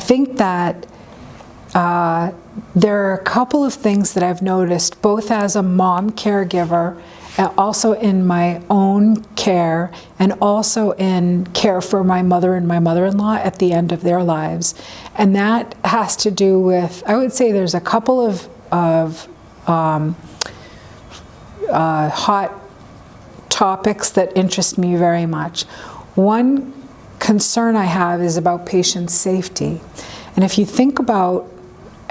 think that there are a couple of things that I've noticed, both as a mom caregiver, also in my own care, and also in care for my mother and my mother-in-law at the end of their lives. And that has to do with, I would say there's a couple of hot topics that interest me very much. One concern I have is about patient safety. And if you think about,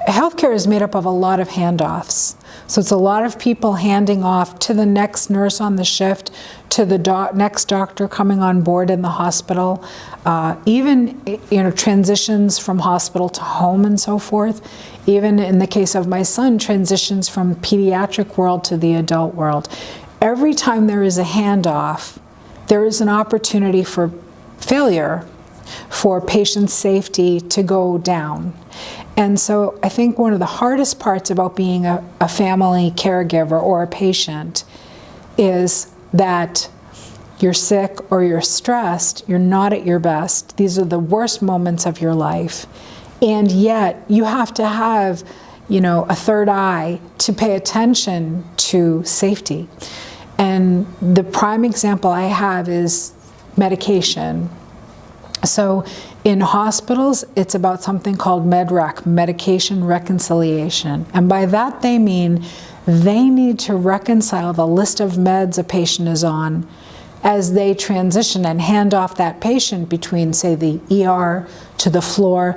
healthcare is made up of a lot of handoffs. So it's a lot of people handing off to the next nurse on the shift, to the next doctor coming on board in the hospital, even transitions from hospital to home and so forth. Even in the case of my son, transitions from pediatric world to the adult world. Every time there is a handoff, there is an opportunity for failure, for patient safety to go down. And so I think one of the hardest parts about being a family caregiver or a patient is that you're sick or you're stressed, you're not at your best. These are the worst moments of your life. And yet you have to have, a third eye to pay attention to safety. And the prime example I have is medication. So in hospitals, it's about something called MedRec, medication reconciliation. And by that they mean they need to reconcile the list of meds a patient is on as they transition and hand off that patient between, say, the ER to the floor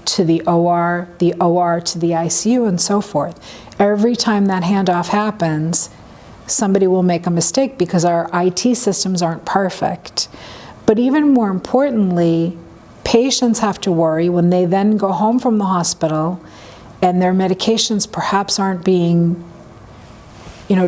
to the OR to the ICU, and so forth. Every time that handoff happens, somebody will make a mistake because our IT systems aren't perfect. But even more importantly, patients have to worry when they then go home from the hospital and their medications perhaps aren't being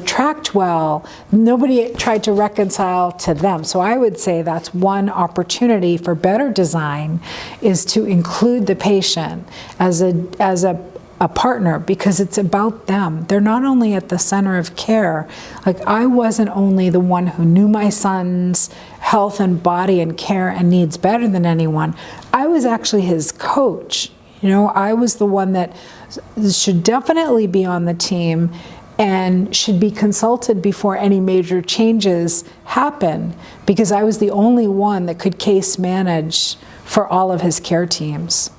tracked well. Nobody tried to reconcile to them. So I would say that's one opportunity for better design, is to include the patient as a partner, because it's about them. They're not only at the center of care. Like, I wasn't only the one who knew my son's health and body and care and needs better than anyone. I was actually his coach. I was the one that should definitely be on the team and should be consulted before any major changes happen, because I was the only one that could case manage for all of his care teams.